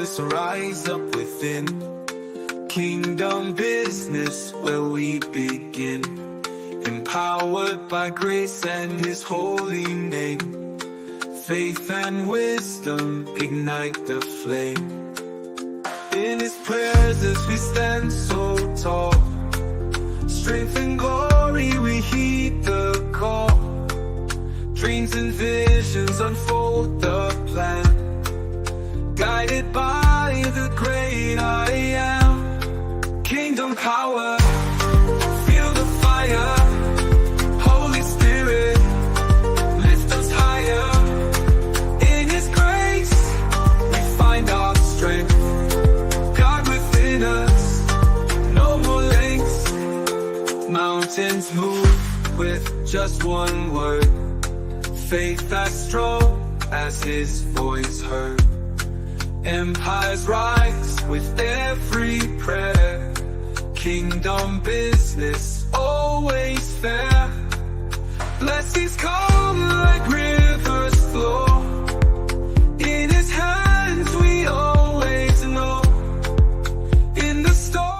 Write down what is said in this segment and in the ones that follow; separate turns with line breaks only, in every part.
purpose rise up within. Kingdom business where we begin. Empowered by grace and His holy name. Faith and wisdom ignite the flame. In His presence we stand so tall. Strength and glory we heed the call. Dreams and visions unfold the plan. Guided by the great I am. Kingdom power, feel the fire. Holy Spirit, lift us higher. In His grace, we find our strength. God within us, no more lengths. Mountains move with just one word. Faith as strong as His voice heard. Empires rise with every prayer. Kingdom business always fair. Blessings come like rivers flow. In His hands we always know. In the storm.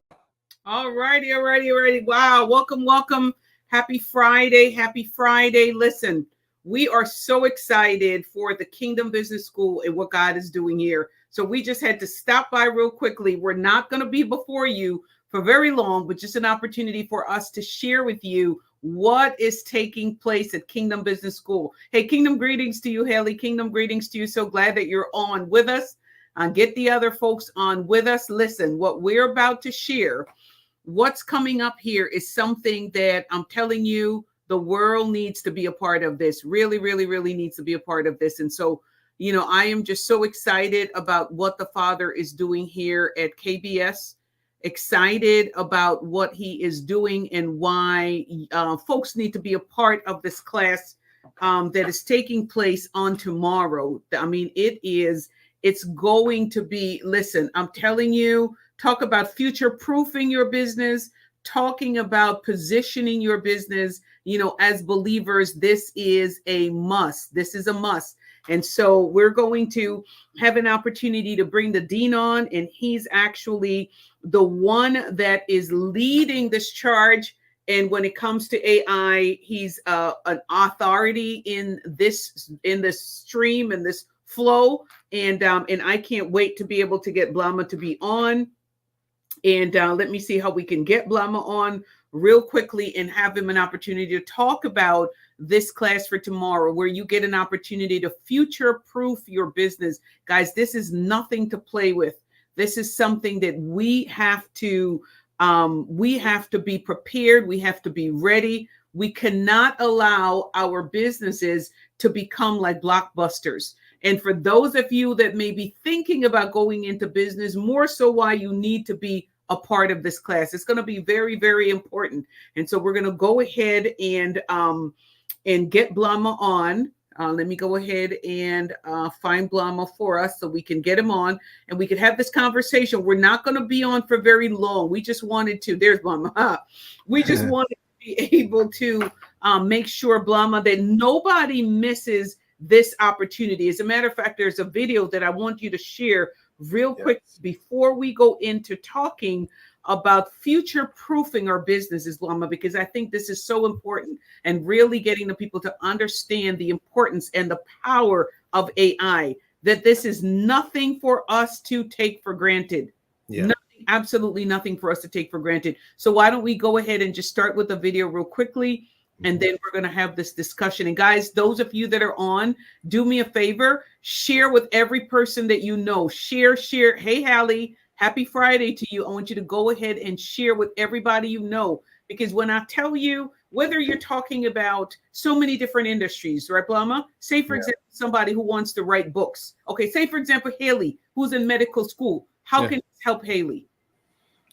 Alrighty. Wow. Welcome. Happy Friday. Listen, we are so excited for the Kingdom Business School and what God is doing here. So we just had to stop by real quickly. We're not going to be before you for very long, but just an opportunity for us to share with you what is taking place at Kingdom Business School. Hey, Kingdom greetings to you, Haley. Kingdom greetings to you. So glad that you're on with us. Get the other folks on with us. Listen, what we're about to share, what's coming up here is something that I'm telling you, the world needs to be a part of this. Really needs to be a part of this. And so, I am just so excited about what the Father is doing here at KBS. Excited about what He is doing and why folks need to be a part of this class that is taking place on tomorrow. I mean, it's going to be, listen, I'm telling you, talk about future-proofing your business, talking about positioning your business, as believers, this is a must. And so we're going to have an opportunity to bring the dean on, and he's actually the one that is leading this charge. And when it comes to AI, he's an authority in this stream and this flow. And I can't wait to be able to get Blama to be on. And let me see how we can get Blama on real quickly and have him an opportunity to talk about this class for tomorrow, where you get an opportunity to future-proof your business. Guys, this is nothing to play with. This is something that we have to be prepared. We have to be ready. We cannot allow our businesses to become like blockbusters. And for those of you that may be thinking about going into business, more so why you need to be a part of this class. It's going to be very important. And so we're going to go ahead and get Blama on. Let me go ahead and find Blama for us so we can get him on and we can have this conversation. We're not going to be on for very long. We just wanted to, there's Blama. We just wanted to be able to make sure, Blama, that nobody misses this opportunity. As a matter of fact, there's a video that I want you to share real quick before we go into talking about future-proofing our businesses, Blama, because I think this is so important, and really getting the people to understand the importance and the power of AI, that this is nothing for us to take for granted. Nothing, absolutely nothing for us to take for granted. So why don't we go ahead and just start with the video real quickly, and then we're going to have this discussion. And guys, those of you that are on, do me a favor, share with every person that you know. Share. Hey, Hallie, happy Friday to you. I want you to go ahead and share with everybody you know. Because when I tell you, whether you're talking about so many different industries, right, Blama? Say, for example, somebody who wants to write books. Okay, say, for example, Haley, who's in medical school. How can this help Haley?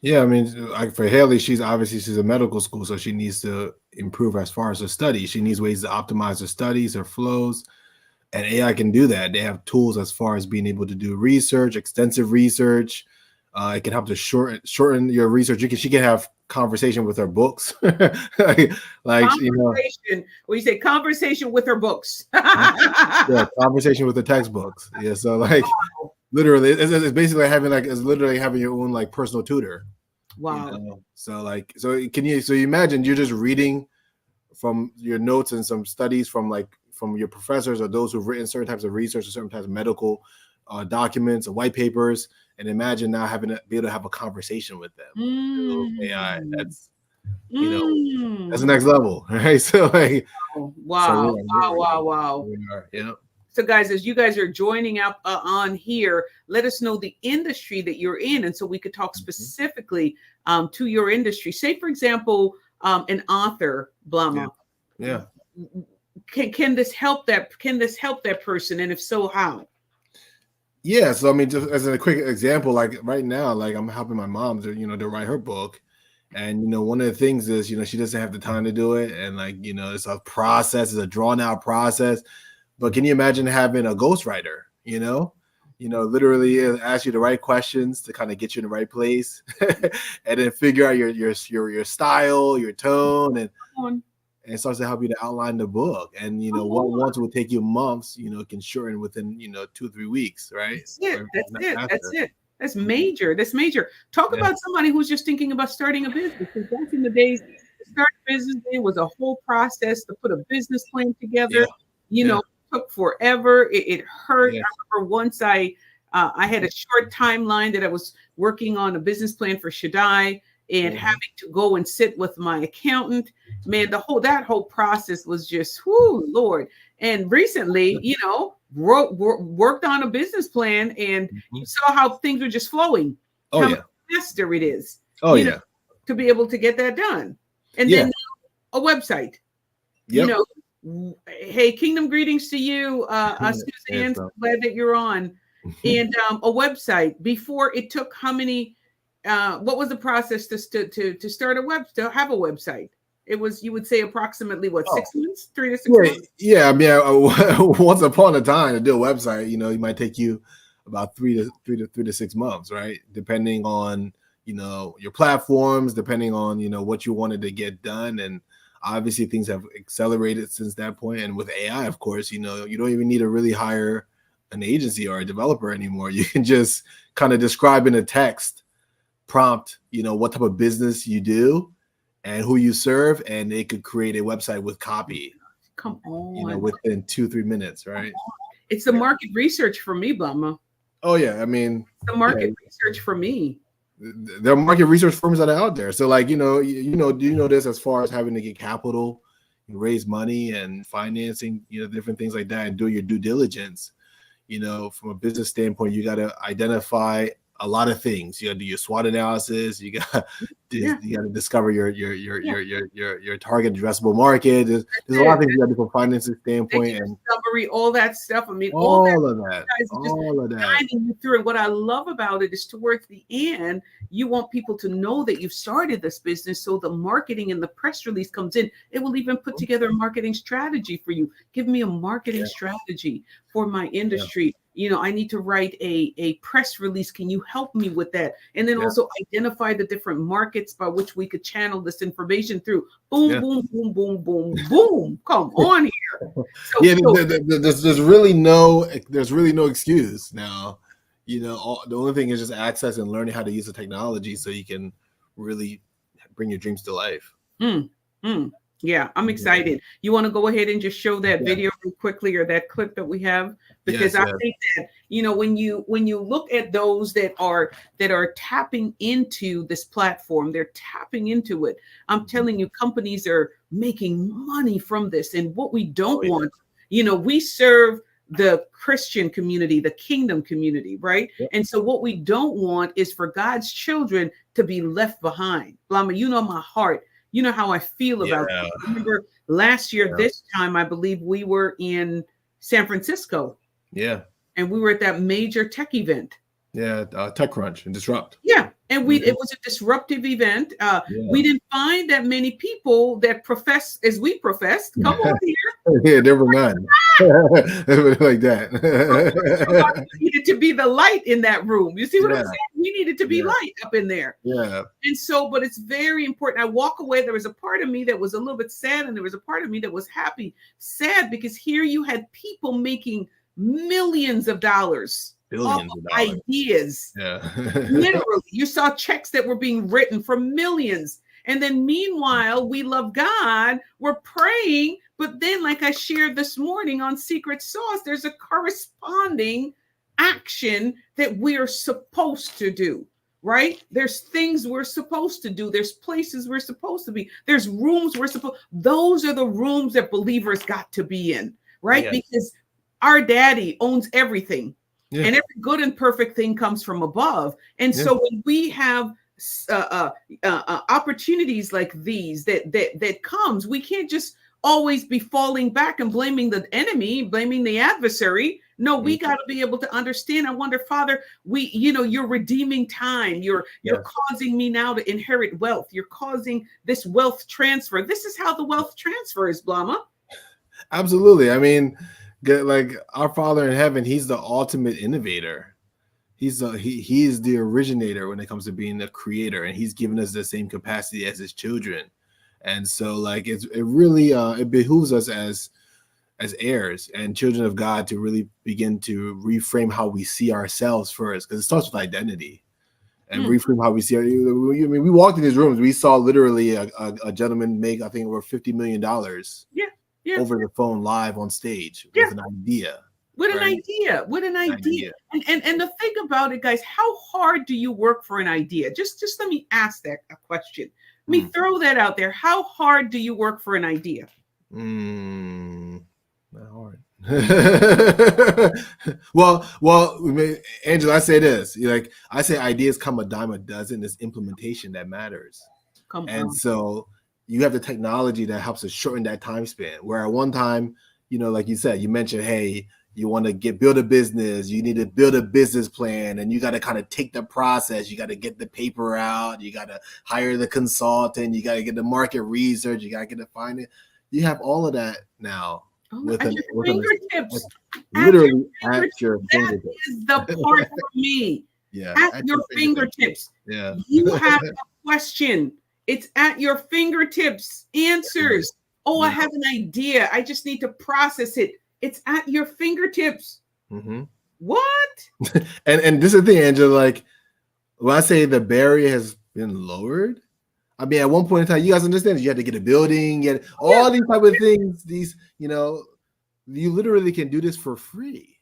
Yeah, I mean, like for Haley, she's a medical school, so she needs to improve as far as her studies. She needs ways to optimize her studies, her flows, and AI can do that. They have tools as far as being able to do research, extensive research. It can help to shorten your research. She can have conversation with her books, like you know.
Well, you say conversation with her books.
Yeah, conversation with the textbooks. Yeah, so like, Literally, it's basically having it's literally having your own like personal tutor.
Wow.
You know? So you imagine you're just reading from your notes and some studies from your professors or those who've written certain types of research or certain types of medical documents or white papers, and imagine now having to be able to have a conversation with them through AI. That's that's the next level, right? So
Wow. Wow.
we are, yeah.
So guys, as you guys are joining up on here, let us know the industry that you're in, and so we could talk specifically to your industry. Say, for example, an author, Blama.
Yeah.
Can this help that? Can this help that person? And if so, how?
Yeah. So I mean, just as a quick example, like right now, like I'm helping my mom to write her book. And one of the things is, she doesn't have the time to do it. And it's a process, it's a drawn out process. But can you imagine having a ghostwriter, literally ask you the right questions to kind of get you in the right place and then figure out your style, your tone, and starts to help you to outline the book. And, what once would take you months, can shorten within, 2-3 weeks, right?
That's it. That's major. That's major. Talk about somebody who's just thinking about starting a business. Because back in the days, to start a business, there was a whole process to put a business plan together. It took forever. It hurt. I remember once I had a short timeline that I was working on a business plan for Shaddai and having to go and sit with my accountant. Man, that whole process was just, whoo, Lord. And recently, worked on a business plan, and you saw how things were just flowing. How much faster it is. To be able to get that done. And then a website. Hey, kingdom greetings to you, Suzanne. So glad that you're on. And a website. Before it took how many? What was the process to start to have a website? It was, you would say, approximately 6 months, 3 to 6 months.
Yeah, I mean, once upon a time to do a website, it might take you about 3 to 6 months, right? Depending on your platforms, depending on what you wanted to get done, and obviously things have accelerated since that point. And with AI, of course, you don't even need to really hire an agency or a developer anymore. You can just kind of describe in a text prompt, what type of business you do and who you serve, and they could create a website with copy.
Come on.
Within 2-3 minutes, right?
It's the market research for me, Blama.
Oh yeah, I mean,
the market research for me.
There are market research firms that are out there. So do you know this as far as having to get capital, raise money and financing, different things like that, and do your due diligence. From a business standpoint, you got to identify a lot of things. You got to do your SWOT analysis. You got to discover your target addressable market. There's a lot of things you got to do from a financing standpoint and
summary, all that stuff. I mean,
all of that.
Guiding you through. And what I love about it is towards the end, you want people to know that you've started this business. So the marketing and the press release comes in. It will even put together a marketing strategy for you. Give me a marketing strategy for my industry. I need to write a press release. Can you help me with that? And then also identify the different markets by which we could channel this information through. Boom, boom, boom, boom, boom, boom. Come on here.
There's really no excuse now. The only thing is just access and learning how to use the technology so you can really bring your dreams to life.
Yeah, I'm excited. You want to go ahead and just show that video real quickly, or that clip that we have? Because I think that, when you look at those that are tapping into this platform, they're tapping into it. I'm telling you, companies are making money from this. And what we don't want, we serve the Christian community, the kingdom community, right? And so what we don't want is for God's children to be left behind. Blama, my heart. You know how I feel about it. Remember last year, this time, I believe we were in San Francisco.
Yeah.
And we were at that major tech event.
Yeah. TechCrunch and Disrupt.
Yeah. And it was a disruptive event. We didn't find that many people that profess as we professed. Come on here.
Yeah, there were none. Like that.
We needed to be the light in that room. You see what I'm saying? We needed to be light up in there.
Yeah.
And so, but it's very important. I walk away. There was a part of me that was a little bit sad, and there was a part of me that was happy. Sad because here you had people making millions of dollars
billions of dollars.
Ideas.
Yeah.
Literally, you saw checks that were being written for millions. And then meanwhile, we love God, we're praying, but then like I shared this morning on Secret Sauce, there's a corresponding action that we are supposed to do, right? There's things we're supposed to do. There's places we're supposed to be. There's rooms those are the rooms that believers got to be in, right?
Yes.
Because our daddy owns everything.
Yeah.
And every good and perfect thing comes from above. And so when we have opportunities like these that comes, we can't just always be falling back and blaming the enemy, blaming the adversary. No, we got to be able to understand. I wonder, Father, you're redeeming time. You're causing me now to inherit wealth. You're causing this wealth transfer. This is how the wealth transfer is, Blama.
Absolutely. I mean, like our Father in heaven, he's the ultimate innovator. He is the originator when it comes to being a creator, and he's given us the same capacity as his children. And so like it really it behooves us as heirs and children of God to really begin to reframe how we see ourselves first, because it starts with identity. And reframe how we see we walked in these rooms, we saw literally a gentleman make, I think, over $50 million over the phone live on stage with an idea.
What an idea. What an idea. And the thing about it, guys, how hard do you work for an idea? Just let me ask that a question. Let me throw that out there. How hard do you work for an idea?
Not hard. well, Angela, I say this. Like I say, ideas come a dime a dozen. It's implementation that matters. So you have the technology that helps us shorten that time span. Where at one time, like you said, you mentioned, hey, you want to build a business, you need to build a business plan, and you got to kind of take the process. You got to get the paper out, you got to hire the consultant, you got to get the market research, you got to get the finance. You have all of that now.
At your fingertips.
Literally at your fingertips.
That is the part for me. At your fingertips.
Yeah.
You have a question. It's at your fingertips. Answers. Oh, I have an idea. I just need to process it. It's at your fingertips. What?
and this is the thing, Angela. Like when I say the barrier has been lowered, I mean, at one point in time, you guys understand that you had to get a building, you had all these type of things. These, you literally can do this for free.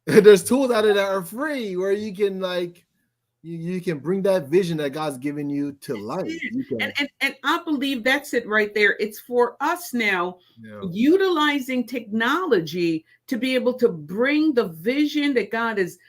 There's tools out there that are free where you can you can bring that vision that God's given you to life.
And I believe that's it right there. It's for us now, utilizing technology to be able to bring the vision that God has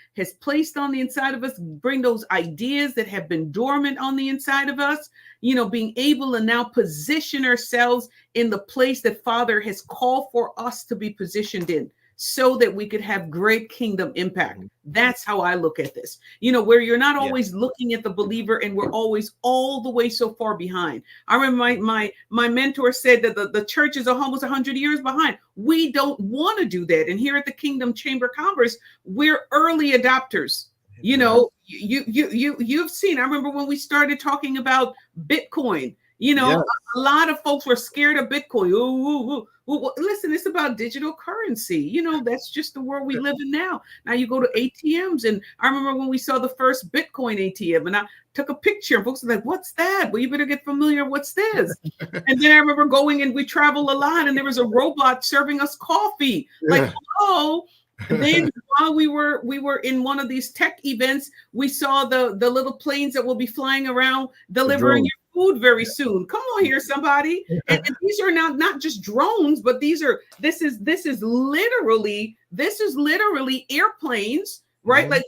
placed on the inside of us, bring those ideas that have been dormant on the inside of us, being able to now position ourselves in the place that Father has called for us to be positioned in, so that we could have great kingdom impact. That's how I look at this. Where you're not always looking at the believer and we're always all the way so far behind. I remember my mentor said that the church is almost 100 years behind. We don't want to do that. And here at the Kingdom Chamber of Commerce, we're early adopters. You've seen, I remember when we started talking about Bitcoin, a lot of folks were scared of Bitcoin. Well, listen, it's about digital currency. That's just the world we live in now. Now you go to ATMs, and I remember when we saw the first Bitcoin ATM, and I took a picture, and folks were like, "What's that?" Well, you better get familiar. What's this? And then I remember going, and we travel a lot, and there was a robot serving us coffee. Like, hello. And then while we were in one of these tech events, we saw the little planes that will be flying around delivering your food very soon. Come on here, somebody. And these are not just drones, but this is literally airplanes, right? Like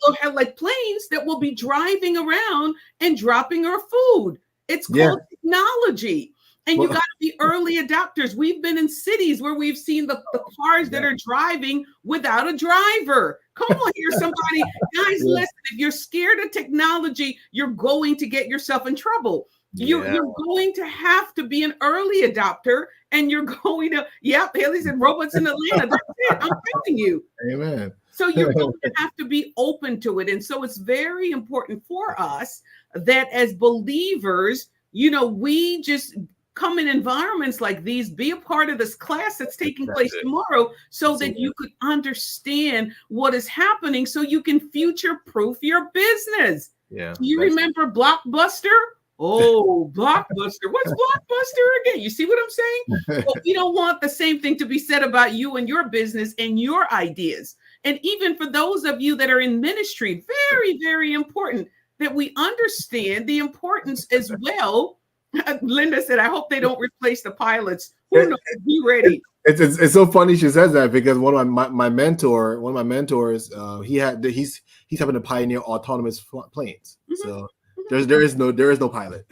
planes that will be driving around and dropping our food. It's called technology. And you got to be early adopters. We've been in cities where we've seen the cars that are driving without a driver. Come on here, somebody. Guys, listen, if you're scared of technology, you're going to get yourself in trouble. You're going to have to be an early adopter, and you're going to, Haley said robots in Atlanta. That's it. I'm telling you.
Amen.
So you're going to have to be open to it. And so it's very important for us that as believers, we just come in environments like these, be a part of this class that's taking
That's
place
it.
tomorrow so
That's
that
it.
you could understand what is happening so you can future proof your business.
Yeah.
Do you
That's-
remember Blockbuster? Oh, Blockbuster. What's Blockbuster again? You see what I'm saying? Well, we don't want the same thing to be said about you and your business and your ideas. And even for those of you that are in ministry, very, very important that we understand the importance as well. Linda said, I hope they don't replace the pilots. Who knows? Be ready.
It's so funny she says that, because one of my mentors, he's having to pioneer autonomous planes.
Mhm.
So there is no pilot.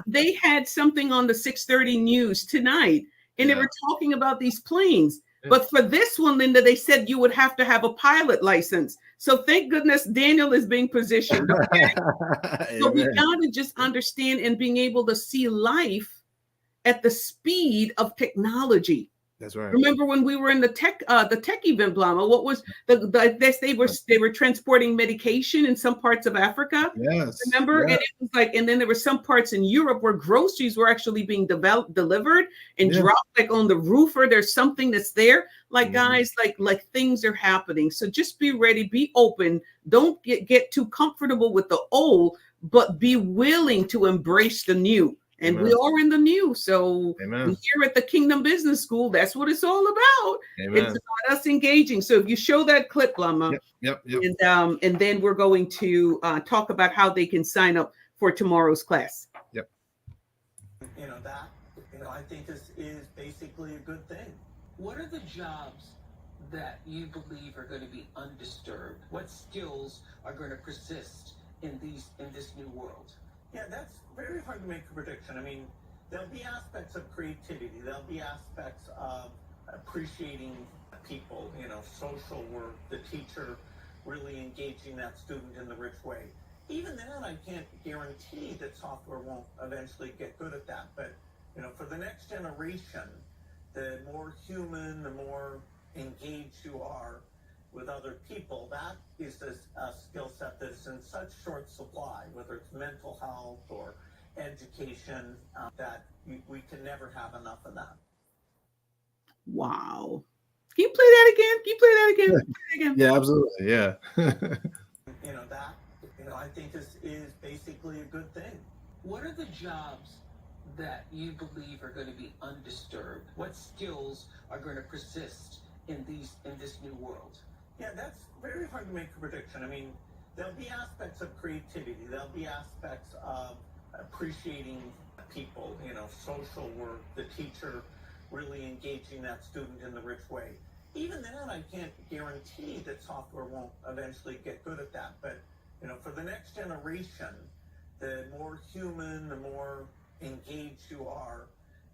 They had something on the 6:30 news tonight, and they were talking about these planes. But for this one, Linda, they said you would have to have a pilot license. So thank goodness Daniel is being positioned. Okay? So we got to just understand and being able to see life at the speed of technology.
That's right.
Remember when we were in the tech event, Blama? What was they were transporting medication in some parts of Africa.
Yes.
Remember?
Yeah.
And it was like, and then there were some parts in Europe where groceries were actually being delivered and dropped like on the roof, or there's something that's there. Like guys, like things are happening. So just be ready, be open. Don't get too comfortable with the old, but be willing to embrace the new. And we are in the new. So here at the Kingdom Business School, that's what it's all about. It's about us engaging. So if you show that clip, Lama, and then we're going to talk about how they can sign up for tomorrow's class.
That I think is basically a good thing.
What are the jobs that you believe are going to be undisturbed? What skills are going to persist in this new world?
Yeah, that's very hard to make a prediction. I mean, there'll be aspects of creativity. There'll be aspects of appreciating people, social work, the teacher really engaging that student in the rich way. Even then, I can't guarantee that software won't eventually get good at that. But, for the next generation, the more human, the more engaged you are with other people, that is a skill set that is in such short supply, whether it's mental health or education, that we can never have enough of that.
Wow. Can you play that again? Can you play that again? Play that again?
Yeah, absolutely. Yeah.
I think is basically a good thing.
What are the jobs that you believe are going to be undisturbed? What skills are going to persist in this new world?
Yeah, that's very hard to make a prediction. I mean, there'll be aspects of creativity. There'll be aspects of appreciating people, social work, the teacher really engaging that student in the rich way. Even then, I can't guarantee that software won't eventually get good at that. But, for the next generation, the more human, the more engaged you are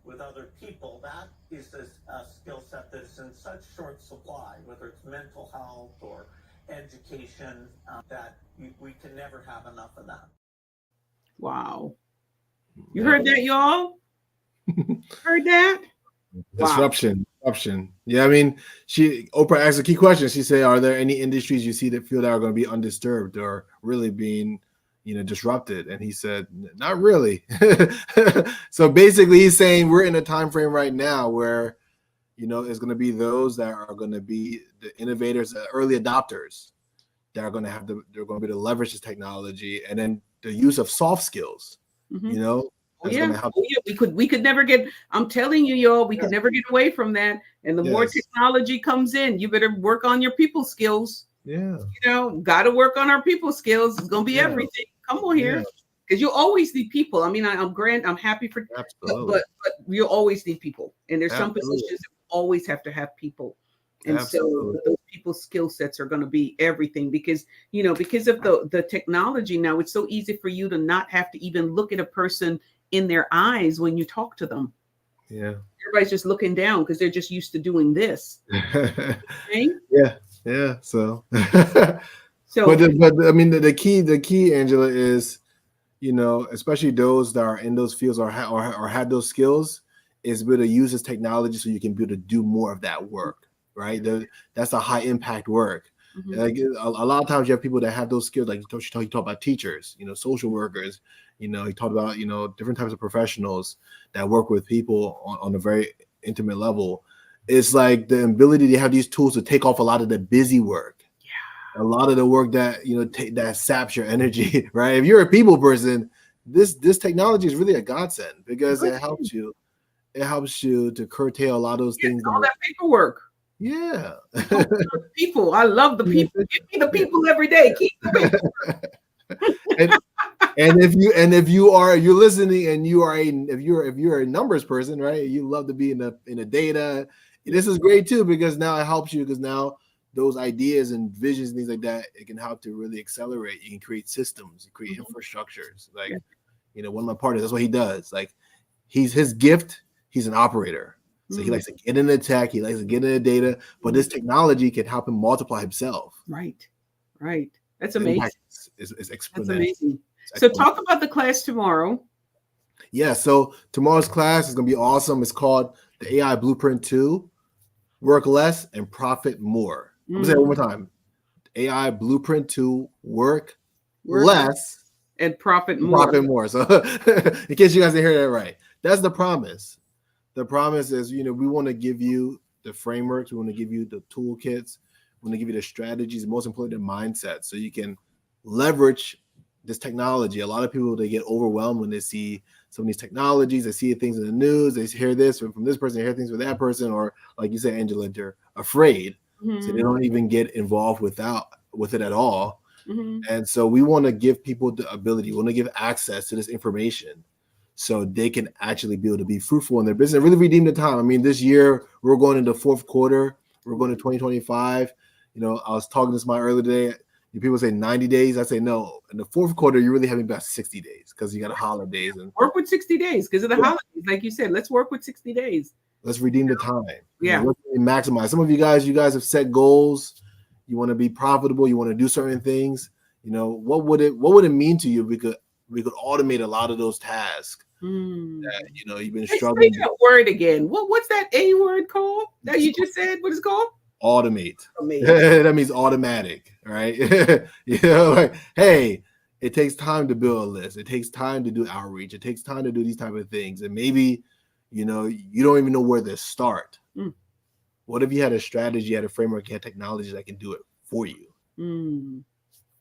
with other people, that is a skill set that is in such short supply, whether it's mental health or education, that we can never have enough of that.
Wow. You heard that, y'all? Heard that?
Disruption. Yeah, I mean, Oprah asked a key question. She said, are there any industries you see that feel that are going to be undisturbed or really being disrupted? And he said, not really. So basically he's saying we're in a time frame right now where it's going to be those that are going to be the innovators, the early adopters, that are going to they're going to be able to leverage this technology, and then the use of soft skills.
We could never get, I'm telling you, y'all, we could never get away from that. And the more technology comes in, you better work on your people skills. Got to work on our people skills. It's going to be everything. Come on here. Because you always need people. I mean, I'm happy for, but you always need people. And there's some positions that always have to have people. And so those people's skill sets are going to be everything, because of the technology now, it's so easy for you to not have to even look at a person in their eyes when you talk to them.
Yeah.
Everybody's just looking down because they're just used to doing this. Right?
Yeah. So, but I mean, the key, Angela, is, especially those that are in those fields or have those skills, is be able to use this technology so you can be able to do more of that work, right? That's a high impact work.
Mhm.
Like a lot of times you have people that have those skills, like you talk about teachers, social workers, he talked about, different types of professionals that work with people on a very intimate level. It's like the ability to have these tools to take off a lot of the busy work. A lot of the work that that saps your energy, right? If you're a people person, this technology is really a godsend because it helps you. It helps you to curtail a lot of those things.
All that paperwork.
Yeah.
People. I love the people. Give me the people every day. Keep the people.
and if you're listening and if you're a numbers person, right? You love to be in the data. This is great too, because now it helps you, because now those ideas and visions and things like that, it can help to really accelerate. You can create systems, you create infrastructures. Like, one of my partners, that's what he does. Like, his gift, he's an operator. So he likes to get in the tech, he likes to get in the data, but this technology can help him multiply himself.
Right. That's amazing.
It's exponential.
That's amazing. So talk about the class tomorrow.
Yeah, so tomorrow's class is going to be awesome. It's called the AI Blueprint 2, Work Less and Profit More. I'm going to say it one more time. AI Blueprint 2, Work Less
and Profit More.
Profit more. So in case you guys didn't hear that right, that's the promise. The promise is, we want to give you the frameworks. We want to give you the toolkits. We want to give you the strategies, most importantly, the mindset, so you can leverage this technology. A lot of people, they get overwhelmed when they see some of these technologies. They see things in the news. They hear this from this person, they hear things from that person, or like you said, Angela, they're afraid. So they don't even get involved with it at all. And so we want to give people the ability, we want to give access to this information so they can actually be able to be fruitful in their business, really redeem the time. I mean, this year we're going into fourth quarter, we're going to 2025. I was talking to somebody earlier today. People say 90 days. I say no. In the fourth quarter, you're really having about 60 days because you got holidays and
work with 60 days because of the holidays. Like you said, let's work with 60 days.
Let's redeem the time.
Yeah.
Let's maximize. Some of you guys have set goals. You want to be profitable. You want to do certain things. What would it mean to you? We could automate a lot of those tasks that you've been struggling.
Say that word again. What's that A word called that you just said? What is it called?
Automate. That means automatic, right? Like, hey, it takes time to build a list. It takes time to do outreach. It takes time to do these type of things. And maybe, you don't even know where to start. What if you had a strategy, you had a framework, you had technology that can do it for you?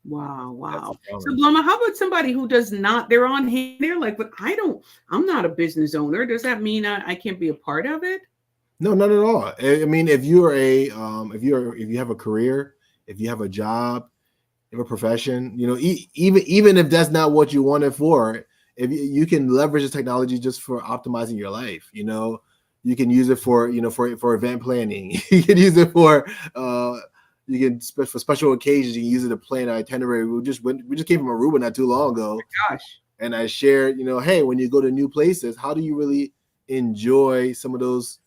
Wow. So Bluma, how about somebody who does not, they're on hand, they're like, but I'm not a business owner. Does that mean I can't be a part of it?
No, not at all. I mean, if you have a career, if you have a job, you have a profession, even if that's not what you want it for, if you can leverage the technology just for optimizing your life, you can use it for event planning. You can use it for for special occasions. You can use it to plan an itinerary. We just came from Aruba not too long ago.
Oh my gosh.
And I shared, hey, when you go to new places, how do you really enjoy some of those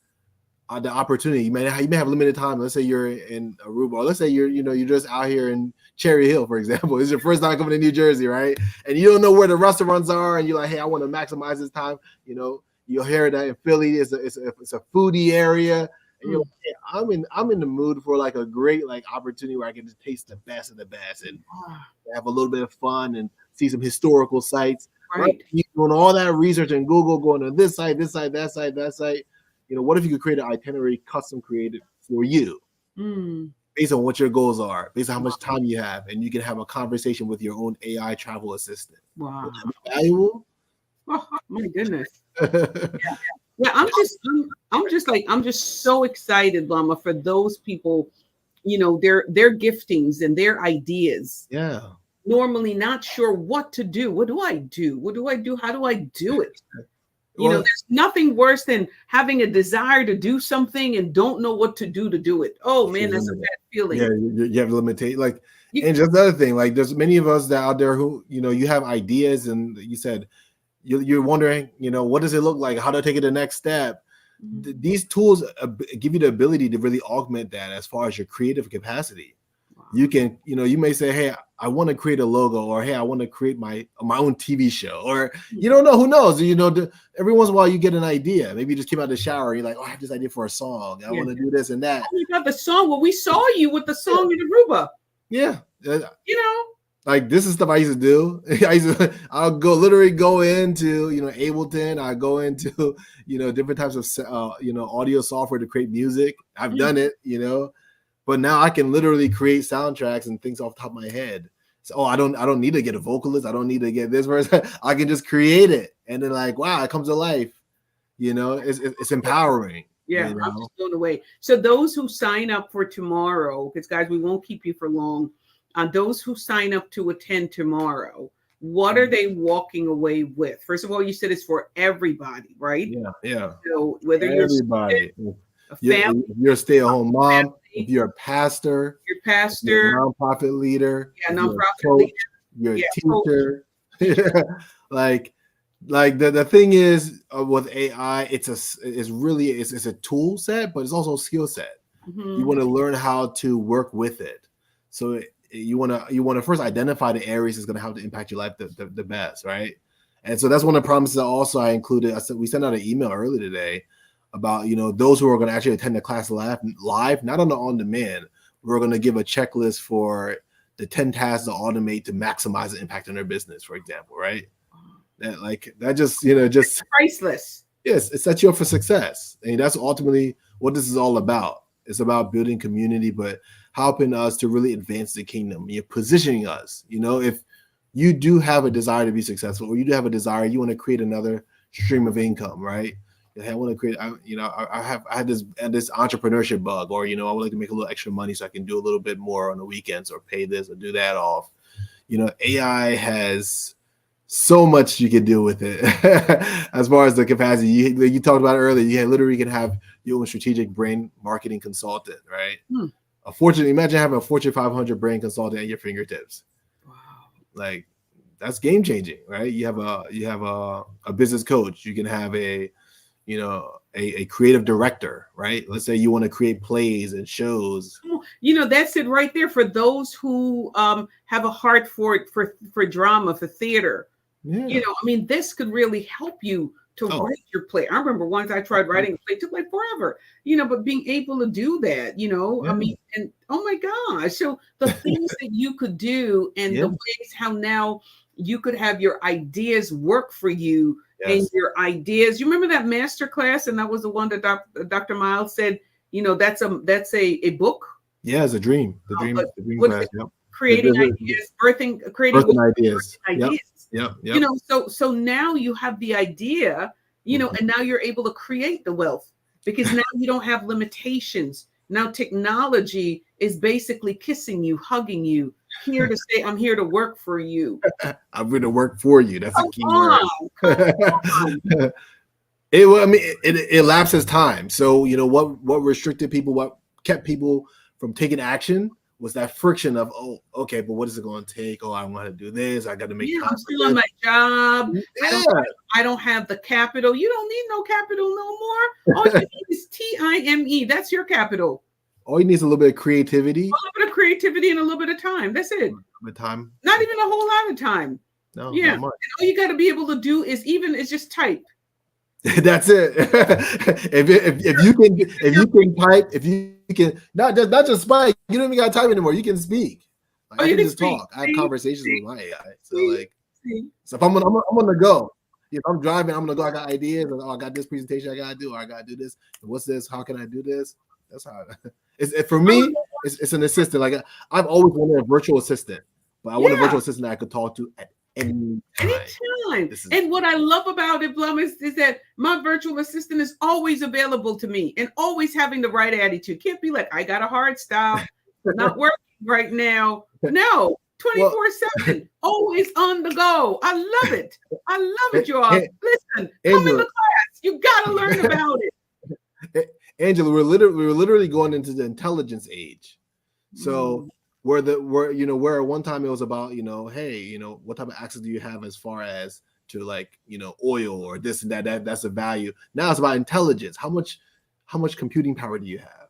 the opportunity? You may have limited time. Let's say you're in Aruba, or let's say you're just out here in Cherry Hill, for example. It's your first time coming to New Jersey, right? And you don't know where the restaurants are, and you're like, hey, I want to maximize this time. You'll hear that in Philly, it's a foodie area, and you're like, hey, I'm in the mood for like a great opportunity where I can just taste the best of the best and have a little bit of fun and see some historical sites.
Right.
You're doing all that research in Google, going to this site, that site. What if you could create an itinerary custom created for you based on what your goals are, based on how much time you have, and you can have a conversation with your own AI travel assistant.
Wow.
Valuable?
Oh, my goodness. Yeah. I'm just so excited, Bluma, for those people, their giftings and their ideas.
Yeah.
Normally not sure what to do. What do I do? What do I do? How do I do it? There's nothing worse than having a desire to do something and don't know what to do it. Oh man, that's a bad feeling.
Yeah, you have to limitate. And just another thing, there's many of us that out there who, you have ideas, and you said you're wondering, what does it look like? How do I take it the next step? These tools give you the ability to really augment that as far as your creative capacity. Wow. You can, you may say, hey, I want to create a logo, or hey, I want to create my own TV show, or you don't know, who knows? Every once in a while you get an idea. Maybe you just came out of the shower and you're like, oh, I have this idea for a song. I want to do this and that.
Oh my God, the song. Well, we saw you with the song in Aruba.
Yeah.
You know,
like this is stuff I used to do. I'll literally go into, Ableton. I go into, different types of, audio software to create music. I've done it, but now I can literally create soundtracks and things off the top of my head. So, I don't need to get a vocalist. I don't need to get this person. I can just create it. And then like, wow, it comes to life. It's empowering.
Yeah, I'm just blown away. So those who sign up for tomorrow, because guys, we won't keep you for long. Those who sign up to attend tomorrow, what are they walking away with? First of all, you said it's for everybody, right?
Yeah.
So whether
everybody,
if
you're a stay-at-home mom, if you're a pastor,
you're a
nonprofit leader,
nonprofit leader,
you're a teacher. like the thing is with AI, it's a tool set, but it's also a skill set. You want to learn how to work with it. So you want to first identify the areas that's going to have to impact your life the best, right? And so that's one of the promises that also I included. We sent out an email earlier today about those who are going to actually attend the class live, not on demand. We're going to give a checklist for the 10 tasks to automate to maximize the impact on their business, for example, right? That just
it's priceless.
Yes, it sets you up for success, and that's ultimately what this is all about. It's about building community, but helping us to really advance the kingdom. You're positioning us. If you do have a desire to be successful, or you do have a desire, you want to create another stream of income, right? Hey, I want to create. I had this entrepreneurship bug, or I would like to make a little extra money so I can do a little bit more on the weekends, or pay this or do that off. AI has so much you can do with it as far as the capacity. You talked about it earlier. You literally can have your own strategic brain marketing consultant, right? Imagine having a Fortune 500 brain consultant at your fingertips.
Wow.
Like that's game changing, right? You have a business coach. You can have a creative director, right? Let's say you want to create plays and shows.
That's it right there for those who have a heart for drama, for theater.
Yeah.
This could really help you to write your play. I remember once I tried writing a play, it took like forever, but being able to do that, and oh my gosh. So the things that you could do, and the ways how now you could have your ideas work for you. And your ideas. You remember that master class, and that was the one that Dr. Miles said, that's a book.
Yeah, it's a dream. The dream class. Yep.
Creating ideas, creating
ideas. Yep.
So now you have the idea, and now you're able to create the wealth, because now you don't have limitations. Now technology is basically kissing you, hugging you, here to say, I'm here to work for you.
I'm going to work for you. That's a key word. It elapses time. So, what restricted people, what kept people from taking action was that friction of, oh, okay, but what is it going to take? Oh, I want to do this. I got to make time.
I'm still on my job.
Yeah.
I don't have the capital. You don't need no capital no more. All you need is TIME. That's your capital.
All you need is a little bit of creativity.
A little bit of creativity and a little bit of time. That's it.
The time.
Not even a whole lot of time.
No.
Yeah. And all you got to be able to do is just type.
That's it. if you can type, if you can not just speak, you don't even got to type anymore. You can speak. I can just talk. I have conversations with my AI. So if I'm on the go. If I'm driving, I'm gonna go. I got ideas. I got this presentation I gotta do. Or I gotta do this. What's this? How can I do this? That's how. For me, it's an assistant. Like I've always wanted a virtual assistant, but I want a virtual assistant that I could talk to at any time.
And what I love about it, Blum, is that my virtual assistant is always available to me and always having the right attitude. Can't be like, I got a hard stop, not working right now. No, 24/7, always on the go. I love it. I love it, y'all. Listen, come in the class. You gotta learn about it.
Angela, we're literally going into the intelligence age. So where at one time it was about, hey, what type of access do you have as far as to like, oil or this and that's a value. Now it's about intelligence. How much computing power do you have?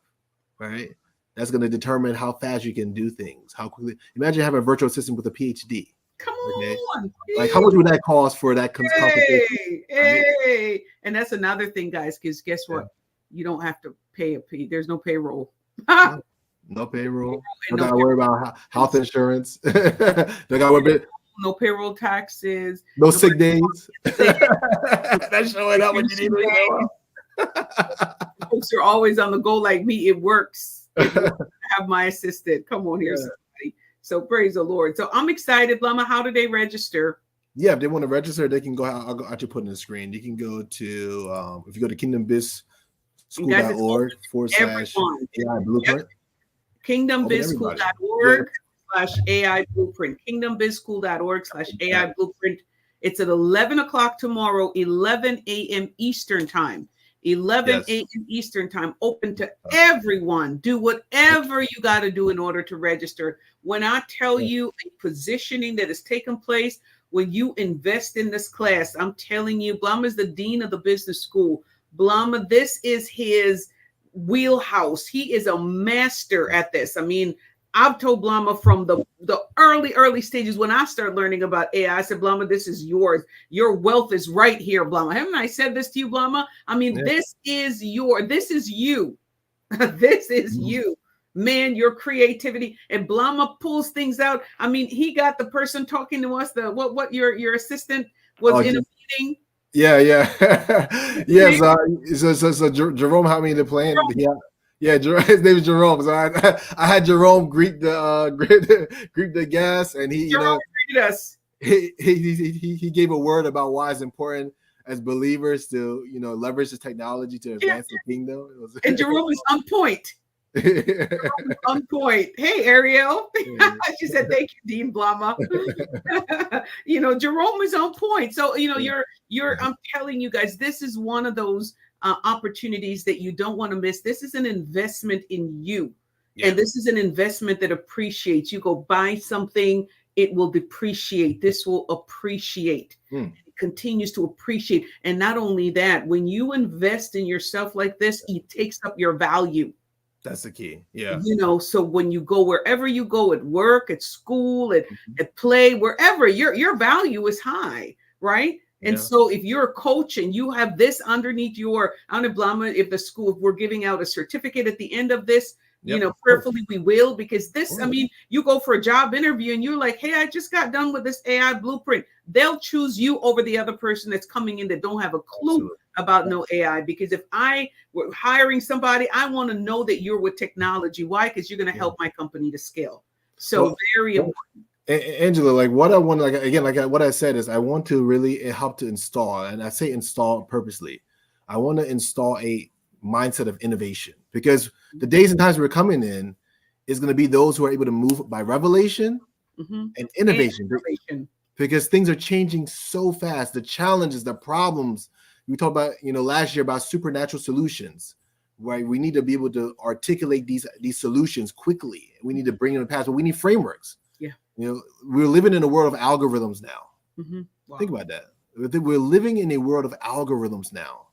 Right? that's going to determine how fast you can do things, how quickly. Imagine having a virtual assistant with a PhD.
Come
Okay?
on.
Like, how much would that cost for that consultation?
Hey. And that's another thing, guys, because guess what?
Yeah.
You don't have to pay there's no payroll.
No payroll.
And
Don't got to worry about health insurance. Don't got to worry about
no payroll taxes.
no sick days. That's showing up when you need to show up.
Folks are always on the go like me. It works. I have my assistant. Come on here, somebody. So praise the Lord. So I'm excited, Blama. How do they register?
Yeah, if they want to register, they can go. I'll actually put it in the screen. You can go to if you go to kingdombizschool.org/AI Blueprint.
kingdombizschool.org/AI Blueprint. kingdombizschool.org/AI Blueprint. It's at 11 o'clock tomorrow, 11 a.m. Eastern time. 11 a.m. Eastern time, open to everyone. Do whatever you got to do in order to register. When I tell you a positioning that has taken place, when you invest in this class, I'm telling you, Blama is the dean of the business school. Blama, this is his wheelhouse. He is a master at this. I mean, I've told Blama from the early stages when I started learning about AI, I said, Blama, this is yours. Your wealth is right here, Blama. Haven't I said this to you, Blama? I mean, this is you. This is you. Man, your creativity. And Blama pulls things out. I mean, he got the person talking to us, what your assistant was in a meeting.
Yeah. Yes. So Jerome had me to plan. Yeah, his name is Jerome. So I had Jerome greet the guests, and he
greeted us.
He gave a word about why it's important as believers to leverage the technology to advance the kingdom.
And Jerome is on point. On point. Hey, Ariel. She said, "Thank you, Dean Blama." Jerome is on point. So you're. I'm telling you guys, this is one of those opportunities that you don't want to miss. This is an investment in you. And this is an investment that appreciates. You go buy something, it will depreciate. This will appreciate. It continues to appreciate. And not only that, when you invest in yourself like this, it takes up your value.
That's the key. Yeah.
So when you go wherever you go, at work, at school, at play, wherever, your value is high, right? And so if you're a coach and you have this underneath your, I don't know, Blama, if we're giving out a certificate at the end of this, prayerfully we will, because this, I mean, you go for a job interview and you're like, hey, I just got done with this AI blueprint. They'll choose you over the other person that's coming in that don't have a clue about no AI. Because if I were hiring somebody, I want to know that you're with technology. Why? Because you're going to help my company to scale. So very important.
Angela, like what I want, what I said is I want to really help to install, and I say install purposely. I want to install a mindset of innovation, because the days and times we're coming in is going to be those who are able to move by revelation and innovation. Because things are changing so fast. The challenges, the problems we talked about, last year about supernatural solutions, right? We need to be able to articulate these solutions quickly. We need to bring them to pass, but we need frameworks. We're living in a world of algorithms now. Wow. Think about that. We're living in a world of algorithms now.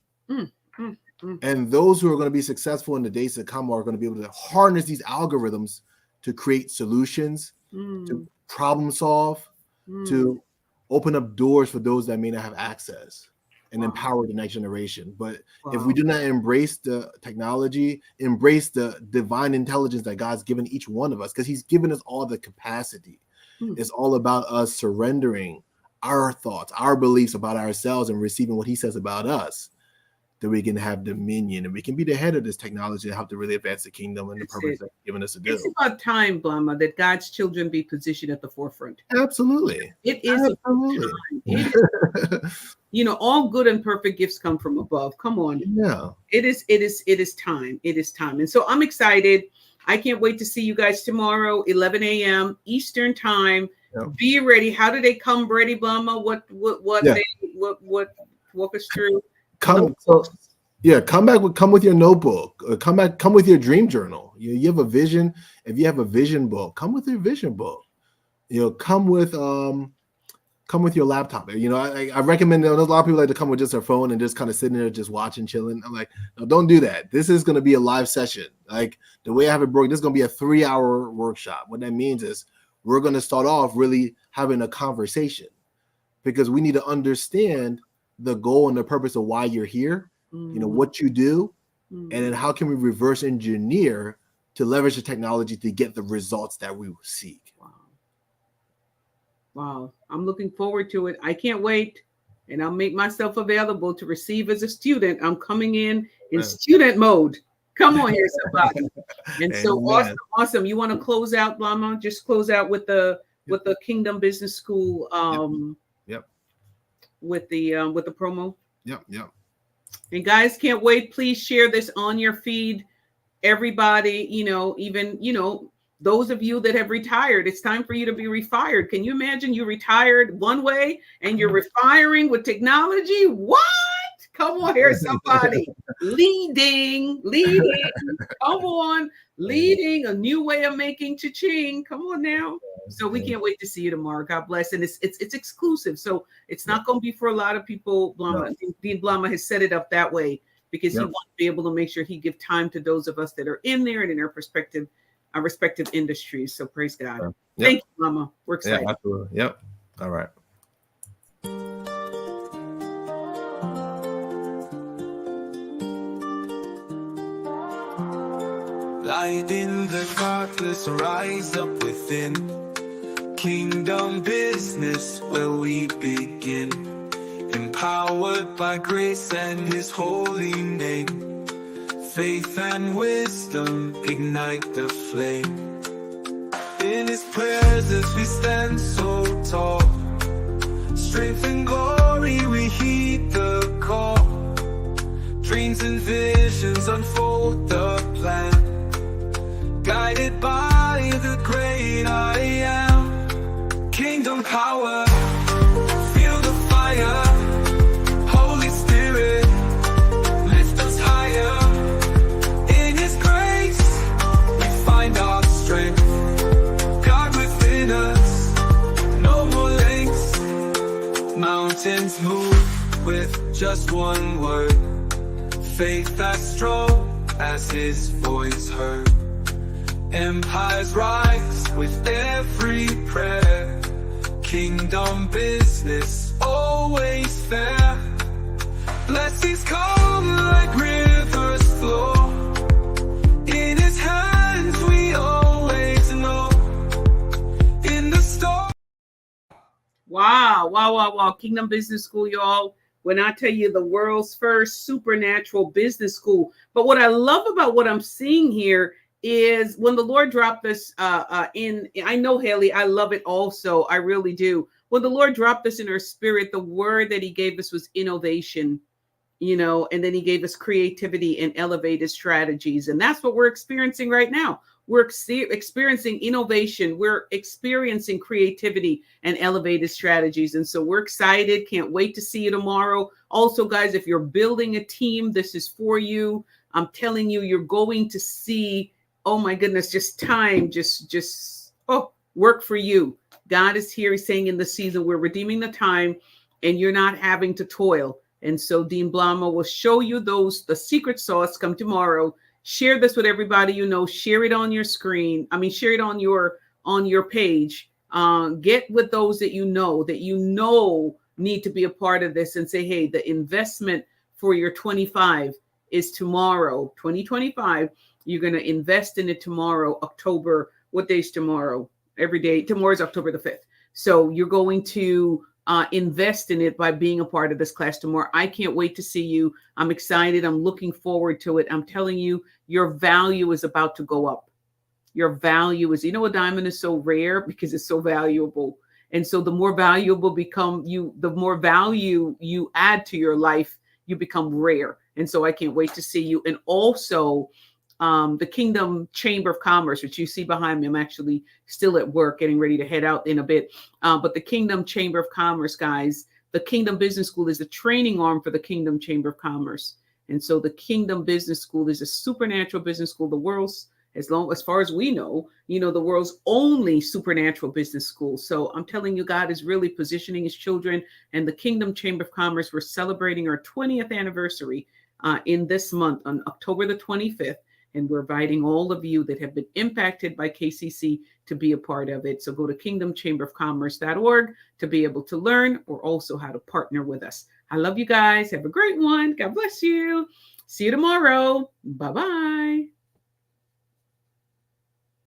And those who are going to be successful in the days to come are going to be able to harness these algorithms to create solutions, to problem solve, to open up doors for those that may not have access, and empower the next generation. But if we do not embrace the technology, embrace the divine intelligence that God's given each one of us, because he's given us all the capacity. It's all about us surrendering our thoughts, our beliefs about ourselves, and receiving what he says about us, that we can have dominion and we can be the head of this technology to help to really advance the kingdom and the purpose that he's given us to do.
It's about time, Blama, that God's children be positioned at the forefront.
Absolutely.
It is. All good and perfect gifts come from above. Come on.
Yeah.
It is time. It is time. And so I'm excited. I can't wait to see you guys tomorrow, 11 a.m. Eastern time. Be ready. How do they come ready, Blama? What walk us through?
Come with your notebook. Come with your dream journal. You have a vision. If you have a vision book, come with your vision book. Come with come with your laptop. You know, I recommend, there's a lot of people like to come with just their phone and just kind of sitting there, just watching, chilling. I'm like, no, don't do that. This is going to be a live session. Like the way I have it broken, this is going to be a 3-hour workshop. What that means is we're going to start off really having a conversation, because we need to understand the goal and the purpose of why you're here, you know, what you do, and then how can we reverse engineer to leverage the technology to get the results that we seek.
Wow. I'm looking forward to it. I can't wait. And I'll make myself available to receive as a student. I'm coming in student mode. Come on here, somebody. And so awesome. You want to close out, Blama? Just close out with the Kingdom Business School with the promo.
Yep.
And guys, can't wait. Please share this on your feed. Everybody, you know, even, you know, those of you that have retired, it's time for you to be refired. Can you imagine you retired one way and you're refiring with technology? What? Come on here, somebody. leading. Come on. Leading a new way of making cha-ching. Come on now. So we can't wait to see you tomorrow. God bless. And it's exclusive. So it's not going to be for a lot of people. Dean Blama has set it up that way because he wants to be able to make sure he gives time to those of us that are in there and in our respective industries. So praise God. Thank you, Mama. We're excited.
Yeah, absolutely. Yep. All right.
Light in the darkness, rise up within. Kingdom business where we begin. Empowered by grace and His holy name. Faith and wisdom ignite the flame. In His presence we stand so tall. Strength and glory we heed the call. Dreams and visions unfold the plan. Guided by the great I am. Kingdom power, feel the fire. Holy Spirit, lift us higher. In His grace, we find our strength. God within us, no more lengths. Mountains move with just one word. Faith as strong as His voice heard. Empires rise with every prayer. Kingdom business always fair. Blessings come like rivers flow. In His hands we always know. In the storm.
Wow. Kingdom Business School, y'all. When I tell you the world's first supernatural business school. But what I love about what I'm seeing here is when the Lord dropped this I know, Haley, I love it also. I really do. When the Lord dropped this in her spirit, the word that He gave us was innovation, you know, and then He gave us creativity and elevated strategies. And that's what we're experiencing right now. We're experiencing innovation. We're experiencing creativity and elevated strategies. And so we're excited. Can't wait to see you tomorrow. Also, guys, if you're building a team, this is for you. I'm telling you, you're going to see, oh my goodness, work for you. God is here. He's saying in the season, we're redeeming the time and you're not having to toil. And so Dean Blama will show you the secret sauce come tomorrow. Share this with everybody you know. Share it on your screen. Share it on your page. Get with those that you know need to be a part of this and say, hey, the investment for your 25 is tomorrow, 2025. You're going to invest in it tomorrow, October. What day is tomorrow? Every day. Tomorrow is October the 5th. So you're going to invest in it by being a part of this class tomorrow. I can't wait to see you. I'm excited. I'm looking forward to it. I'm telling you, your value is about to go up. Your value is, a diamond is so rare because it's so valuable. And so the more valuable the more value you add to your life, you become rare. And so I can't wait to see you. And also the Kingdom Chamber of Commerce, which you see behind me. I'm actually still at work getting ready to head out in a bit. But the Kingdom Chamber of Commerce, guys, the Kingdom Business School is a training arm for the Kingdom Chamber of Commerce. And so the Kingdom Business School is a supernatural business school, the world's as far as we know, the world's only supernatural business school. So I'm telling you, God is really positioning his children, and the Kingdom Chamber of Commerce, we're celebrating our 20th anniversary in this month on October the 25th. And we're inviting all of you that have been impacted by KCC to be a part of it. So go to kingdomchamberofcommerce.org to be able to learn, or also how to partner with us. I love you guys. Have a great one. God bless you. See you tomorrow. Bye-bye.